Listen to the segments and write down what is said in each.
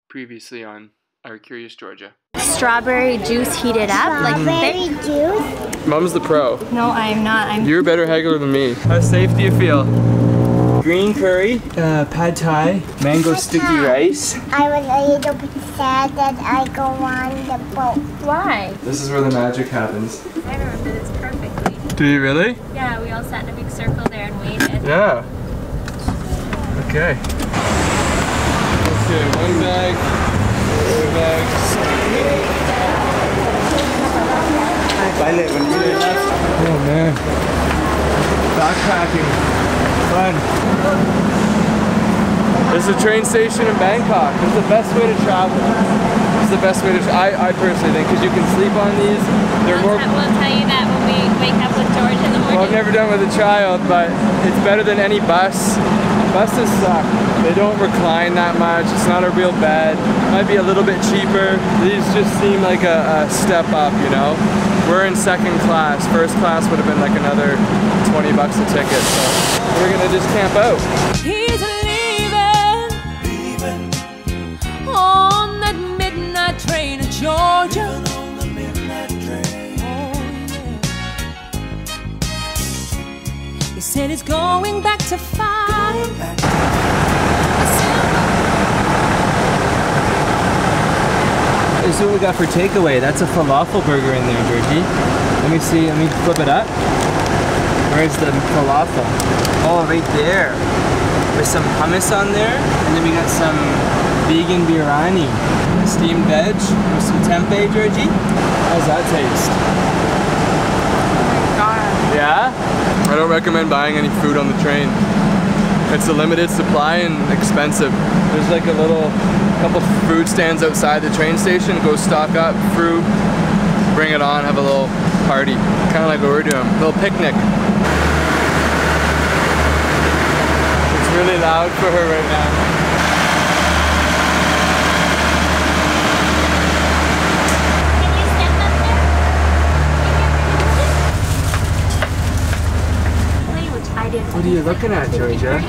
Previously on Our Curious Georgia. Strawberry juice heated up, like Strawberry juice? Mom's the pro. No, I am not. You're a better haggler than me. How safe do you feel? Green curry, pad thai, mango sticky rice. I was a little bit sad that I go on the boat. Why? This is where the magic happens. I remember this perfectly. Do you really? Yeah, we all sat in a big circle there and waited. Yeah. Okay. Okay, one bag, two bags. Oh man. Backpacking. Fun. There's a train station in Bangkok. It's the best way to travel. It's the best way to I personally think, because you can sleep on these. They're more. We'll tell you that when we wake up with George in the morning. Well, I've never done it with a child, but it's better than any bus. Buses suck. They don't recline that much. It's not a real bed. Might be a little bit cheaper. These just seem like a step up, you know? We're in second class. First class would have been like another 20 bucks a ticket. So we're gonna just camp out. He's leaving on that midnight train to Georgia. He said he's going back to fight. This is what we got for takeaway. That's a falafel burger in there, Georgie. Let me see, let me flip it up. Where's the falafel? Oh, right there. With some hummus on there. And then we got some vegan biryani. Steamed veg with some tempeh, Georgie. How's that taste? Yeah? I don't recommend buying any food on the train. It's a limited supply and expensive. There's like a couple food stands outside the train station. Go stock up fruit, bring it on, have a little party. Kind of like what we're doing, a little picnic. It's really loud for her right now. What are you looking at, Georgia?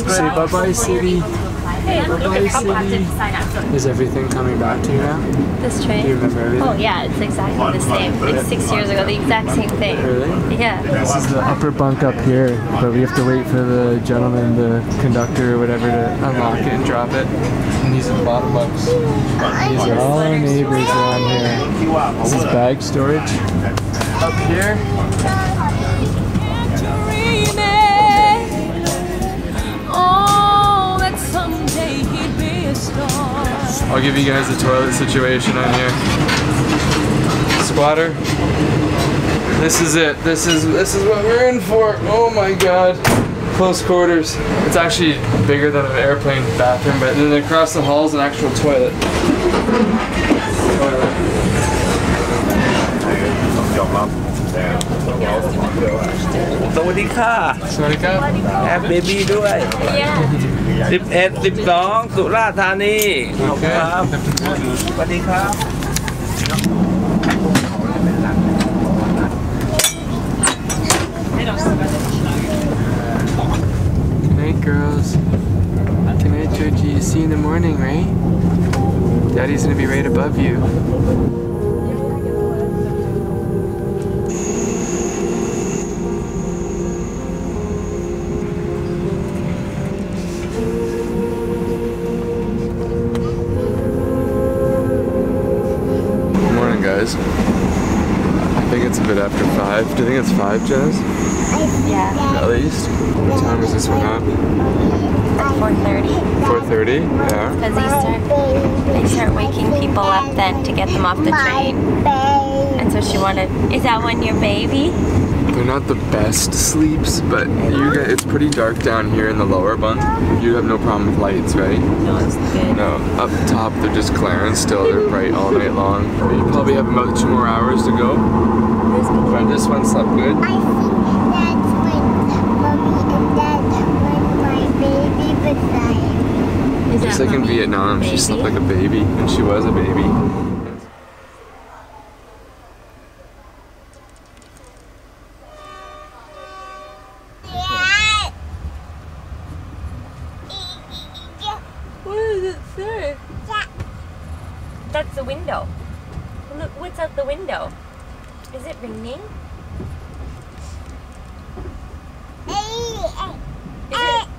Say bye-bye, city. Bye-bye, city. Is everything coming back to you now? This train? Do you remember everything? Oh yeah, it's exactly the same. Like 6 years ago, the exact same thing. Really? Yeah. This is the upper bunk up here, but we have to wait for the gentleman, the conductor or whatever, to unlock it and drop it. And these are the bottom bunks. These are all our neighbors around here. This is bag storage. Up here. I'll give you guys the toilet situation on here. Squatter. This is it. This is what we're in for. Oh my god. Close quarters. It's actually bigger than an airplane bathroom, but then across the hall is an actual toilet. Baby ด้วย 11 12 สุราษฎร์ธานีขอบคุณครับสวัสดีครับ Good night, girls. Good night, Georgie. See you in the morning, right? Daddy's gonna be right above you. Guys, I think it's a bit after 5. Do you think it's 5, Jazz? Yeah. At least? What time is this one up? 4:30. 4:30? Yeah. Because they start waking people up then to get them off the train. And so she wanted, is that one your baby? They're not the best sleeps, but it's pretty dark down here in the lower bunk. You have no problem with lights, right? No, it's good. No, up top they're just glaring still. They're bright all night long. You probably have about 2 more hours to go. But this one slept good. I think that's when Mommy and Dad, when my baby was dying. Just like in Vietnam, she slept like a baby, and she was a baby. What is it say? Yeah. That's the window. Look, what's out the window? Is it raining?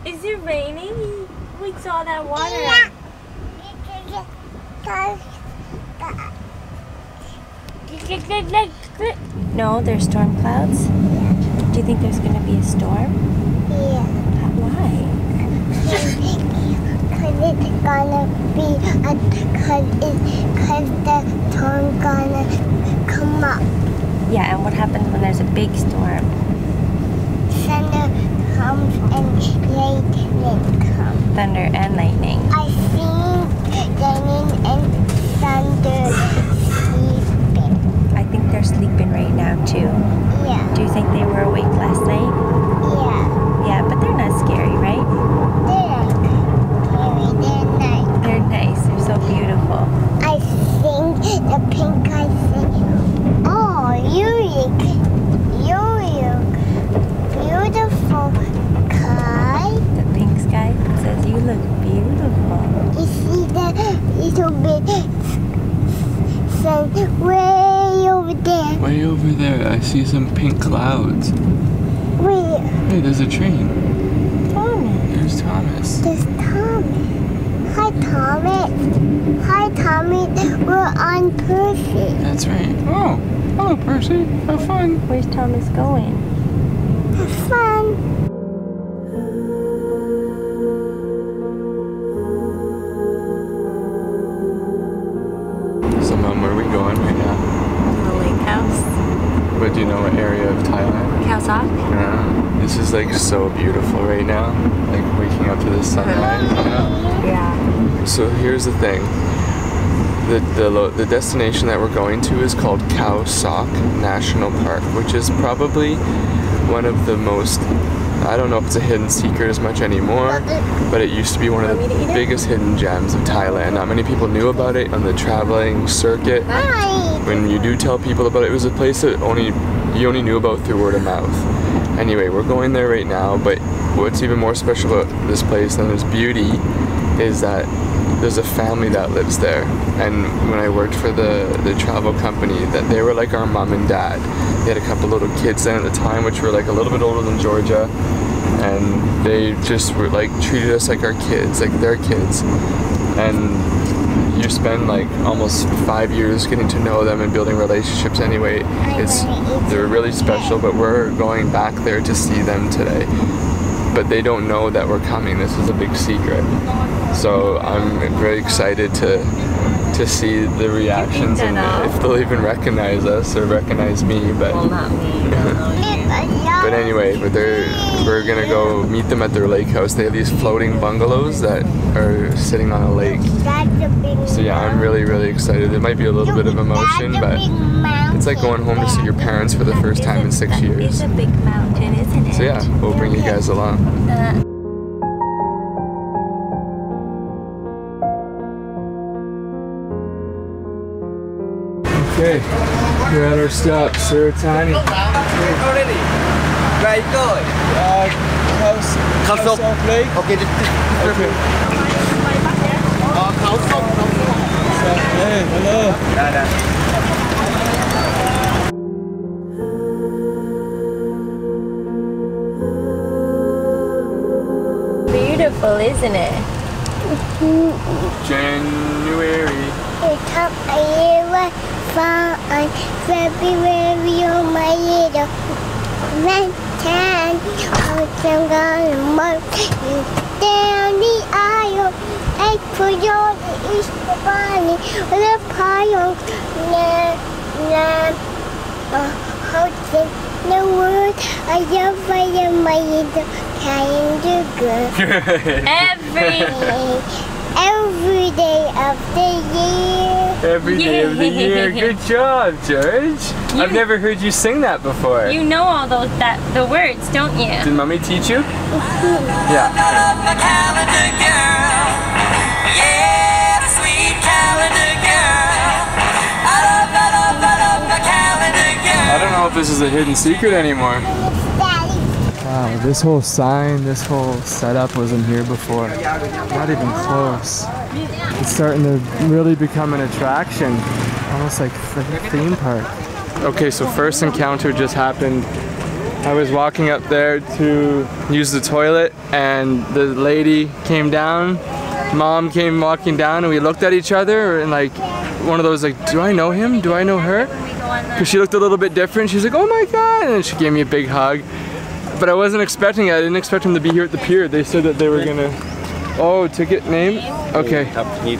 Is it raining? We saw that water. No, there's storm clouds. Do you think there's going to be a storm? Yeah. Why? Because it's gonna be because the storm gonna come up. Yeah, and what happens when there's a big storm? Thunder comes and lightning comes. Thunder and lightning. I think lightning and thunder sleeping. I think they're sleeping right now too. Yeah. Do you think they were awake last night? Yeah. Yeah, but they're not scary, right? They're nice. They're nice. They're so beautiful. I think the pink guy said, "Oh, you look beautiful, Kai." The pink sky says you look beautiful. You see the little bit sun way over there. Way over there, I see some pink clouds. Wait, Hey, there's a train. Thomas. There's Thomas. there's Thomas. Hi, Thomas. Hi, Thomas. We're on Percy. That's right. Oh, hello, Percy. Have fun. Where's Thomas going? Have fun. So, Mom, where are we going right now? The lake house. But do you know what area of Thailand? Khao Sok? This is like so beautiful right now. Like waking up to the sunrise, you know? Yeah. So here's the thing. The destination that we're going to is called Khao Sok National Park, which is probably one of the most, I don't know if it's a hidden secret as much anymore, but it used to be one of the biggest hidden gems of Thailand. Not many people knew about it on the traveling circuit. Hi. When you do tell people about it, it was a place that you only knew about through word of mouth. Anyway, we're going there right now, but what's even more special about this place than its beauty is that there's a family that lives there. And when I worked for the travel company, that they were like our mom and dad. They had a couple little kids then at the time, which were like a little bit older than Georgia, and they just were like treated us like our kids, like their kids. And you spend like almost 5 years getting to know them and building relationships anyway. They're really special, but we're going back there to see them today. But they don't know that we're coming. This is a big secret. So I'm very excited to see the reactions and if they'll even recognize us or recognize me. But Well, not me. but anyway, we're gonna go meet them at their lake house. They have these floating bungalows that are sitting on a lake. That's a big So yeah, I'm really, really excited. It might be a little bit of emotion, but it's like going home to see your parents for the first time in 6 years. It's a big mountain, isn't it? So yeah, we'll bring you guys along. Okay, we're at our stop, Suratani. Right, go. Khao Sok Lake. Okay, this Okay. Hey, hello. Beautiful, isn't it? January. It's up a year fun, February on my little lantern. I'm gonna mark you down the aisle. I put your Easter bunny with a pile. House in the world. I love my little kind of girl. Every day of the year. Every day of the year. Good job, George. I've never heard you sing that before. You know all the words, don't you? Did Mommy teach you? Yeah. I don't know if this is a hidden secret anymore. Daddy. Wow, this whole sign, this whole setup wasn't here before. Not even close. It's starting to really become an attraction. Almost like a theme park. Okay, so first encounter just happened. I was walking up there to use the toilet and the lady came down. Mom came walking down and we looked at each other and like one of those like, do I know him? Do I know her? Because she looked a little bit different. She's like, oh my God, and she gave me a big hug. But I wasn't expecting it. I didn't expect him to be here at the pier. They said that they were gonna, oh, ticket name? Okay,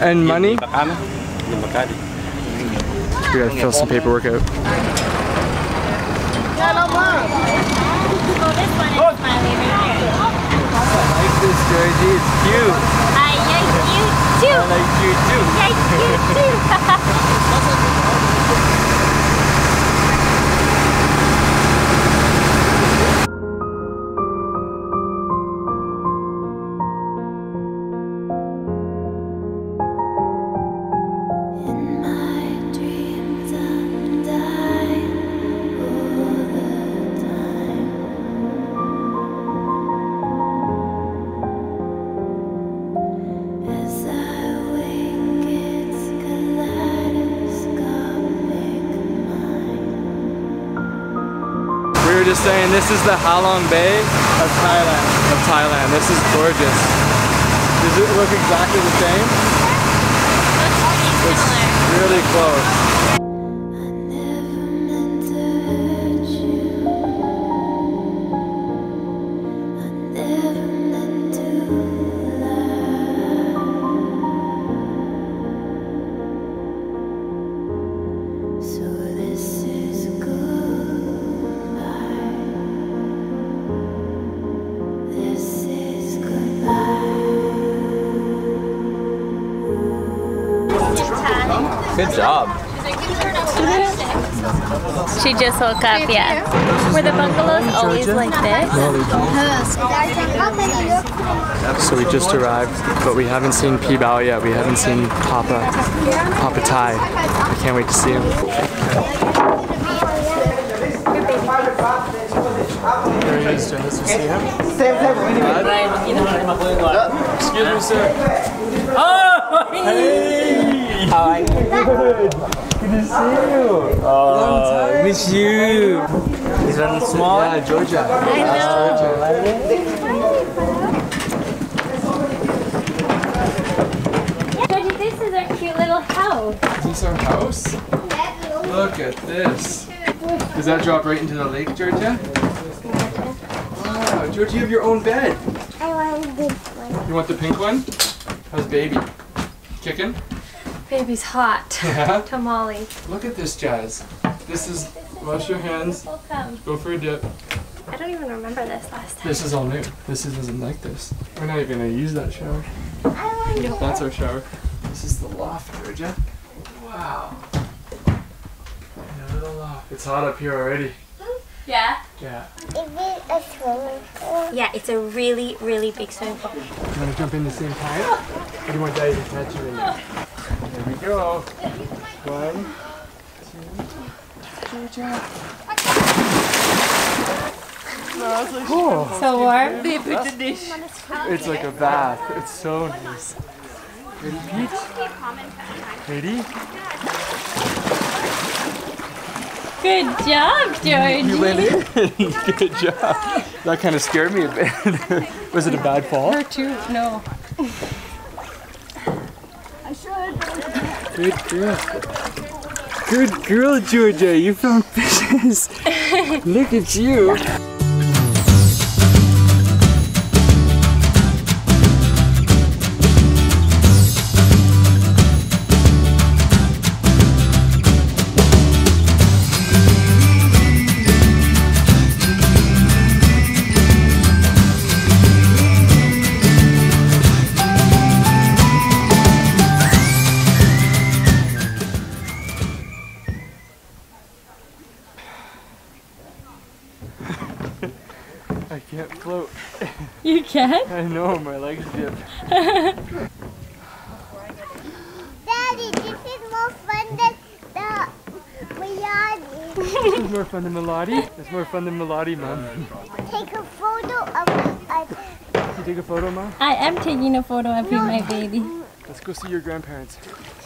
and money? We gotta fill some paperwork out. Oh, this one is my favorite. I like this, Georgie. It's cute. I like you too. I like you too. I like you too. We were just saying this is the Halong Bay of Thailand. This is gorgeous. Does it look exactly the same? It's really close. Good job. She just woke up, yeah. Were the bungalows always like this? So we just arrived, but we haven't seen P Bao yet. We haven't seen Papa Thai. I can't wait to see him. There he is, Janice. You see him? Excuse me, sir. Oh! Hey! How are you? Good. Good to see you. Oh, miss you. This one small? Yeah, Georgia. I know. Georgie, this is our cute little house. Is this our house? Look at this. Does that drop right into the lake, Georgia? Wow, Georgia, you have your own bed. I want this one. You want the pink one? How's baby? Kicking? Baby's hot. Yeah. Tamale. Look at this, Jazz. This is, wash your hands, Welcome. go for a dip. I don't even remember this last time. This is all new. This isn't like this. We're not even gonna use that shower. I want That's our shower. This is the loft, Georgia. Wow. A little loft. It's hot up here already. Yeah? Yeah. Is it a swimming pool? Yeah, it's a really, really big swimming pool. You wanna jump in the same time? Or do you want Daddy to catch you in there? There we go. 1, 2, Georgia. Cool. So warm? It's like a bath. It's so nice. Ready, Pete? Ready? Good job, Georgie. You went in. Good job. That kind of scared me a bit. Was it a bad fall? Her too. No. Good girl. Good girl, Georgia. You found fishes. Look at you. I can't float. You can? I know, my legs dip. Daddy, this is more fun than the Melati. This is more fun than Melati? It's more fun than Melati, Mom. take a photo of Can you take a photo, Mom? I am taking a photo of you, my baby. Let's go see your grandparents.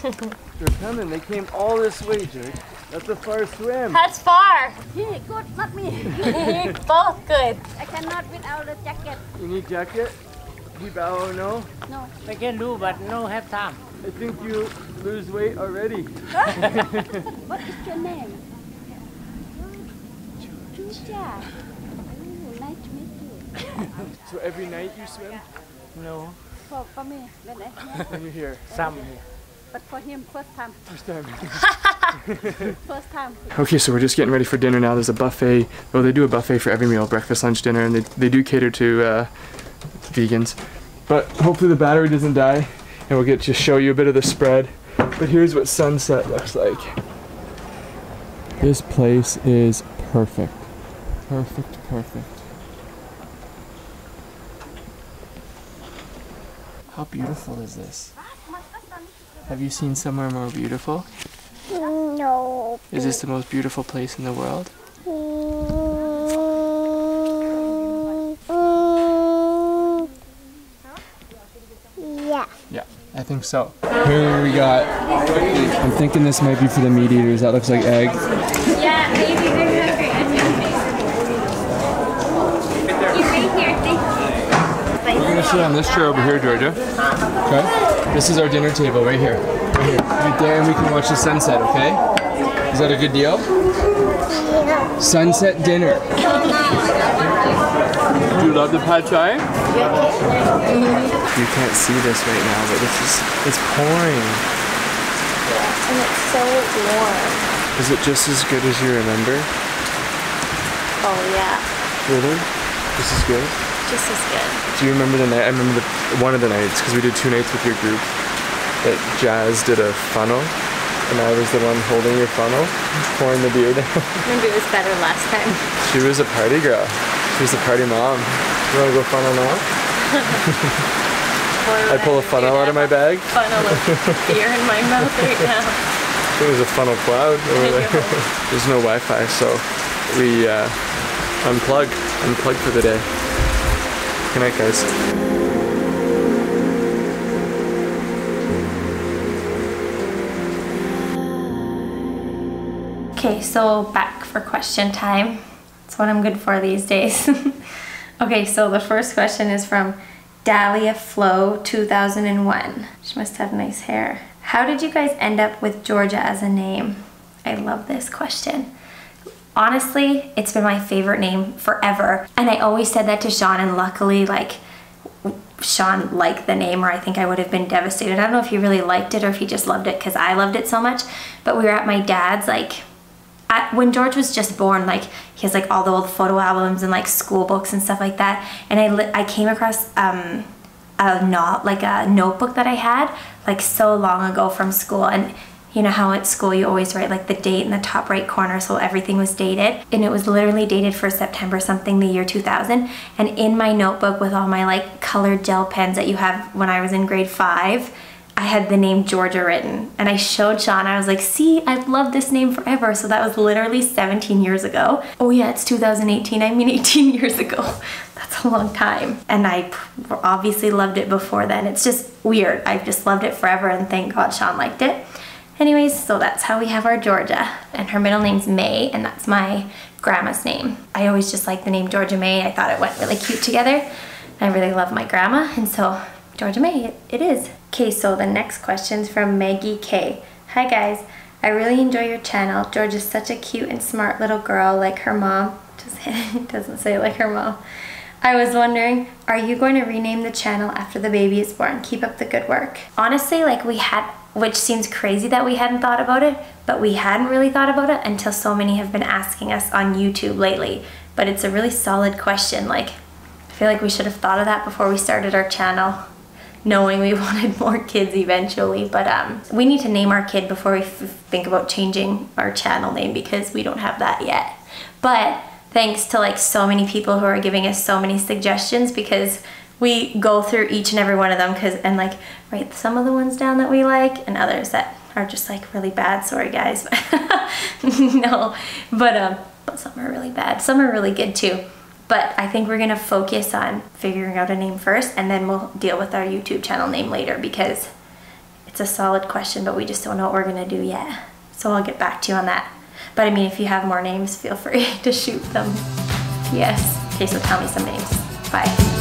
They're coming. They came all this way, Jake. That's a far swim. That's far. Yeah, good, not me. You're both good. I cannot without a jacket. You need jacket? You bow, no? No. I can do, but no have time. I think you lose weight already. What is your name? Chucha. Nice to meet you. So every night you swim No, For me, when I when you're here? some. but for him, first time. First time. First time. Okay, so we're just getting ready for dinner now. There's a buffet. Well, they do a buffet for every meal, breakfast, lunch, dinner, and they do cater to vegans. But hopefully the battery doesn't die, and we'll get to show you a bit of the spread. But here's what sunset looks like. This place is perfect. Perfect, perfect. How beautiful is this? Have you seen somewhere more beautiful? No. Is this the most beautiful place in the world? Yeah. Yeah, I think so. Here we got, I'm thinking this might be for the meat eaters. That looks like egg. Yeah, maybe they're hungry. You right here, thank you. We're gonna sit on this chair over here, Georgia. Okay? This is our dinner table right here. Right here. Right there, and we can watch the sunset, okay? Is that a good deal? Yeah. Sunset dinner. Do you love the pad chai? You can't see this right now, but it's pouring. And it's so warm. Is it just as good as you remember? Oh yeah, Really? This is good? just as good. Do you remember the night? I remember one of the nights, because we did 2 nights with your group, that Jazz did a funnel, and I was the one holding your funnel, pouring the beer down. Maybe it was better last time. She was a party girl. She was a party mom. You want to go funnel now? I pull a funnel out of my bag. Funnel of beer in my mouth right now. It was a funnel cloud over there. There's no Wi-Fi, so we unplug for the day. Good night, guys. Okay, so back for question time. That's what I'm good for these days. Okay, so the first question is from Dahlia Flo 2001. She must have nice hair. How did you guys end up with Georgia as a name? I love this question. Honestly, it's been my favorite name forever. And I always said that to Sean, and luckily, like, Sean liked the name, or I think I would have been devastated. I don't know if he really liked it or if he just loved it because I loved it so much. But we were at my dad's, like, when George was just born, like, he has like all the old photo albums and like school books and stuff like that. And I came across a notebook that I had like so long ago from school. And you know how at school you always write like the date in the top right corner, so everything was dated. And it was literally dated for September something, the year 2000. And in my notebook with all my like colored gel pens that you have when I was in grade 5, I had the name Georgia written. And I showed Sean, I was like, see, I've loved this name forever. So that was literally 17 years ago. Oh yeah, it's 2018, I mean 18 years ago. That's a long time. And I obviously loved it before then. It's just weird. I've just loved it forever, and thank God Sean liked it. Anyways, so that's how we have our Georgia. And her middle name's May, and that's my grandma's name. I always just liked the name Georgia May. I thought it went really cute together. I really love my grandma, and so Georgia May, it is. Okay, so the next question's from Maggie K. Hi guys, I really enjoy your channel. Georgia's such a cute and smart little girl, like her mom. Just doesn't say like her mom. I was wondering, are you going to rename the channel after the baby is born? Keep up the good work. Honestly, like we had, which seems crazy that we hadn't thought about it, but we hadn't really thought about it until so many have been asking us on YouTube lately. But it's a really solid question. Like, I feel like we should have thought of that before we started our channel, knowing we wanted more kids eventually. But we need to name our kid before we think about changing our channel name, because we don't have that yet. But thanks to like so many people who are giving us so many suggestions, because we go through each and every one of them and like write some of the ones down that we like and others that are just like really bad. Sorry guys. No, but some are really bad. Some are really good too. But I think we're gonna focus on figuring out a name first, and then we'll deal with our YouTube channel name later, because it's a solid question, but we just don't know what we're gonna do yet. So I'll get back to you on that. But I mean, if you have more names, feel free to shoot them. Yes. Okay, so tell me some names. Bye.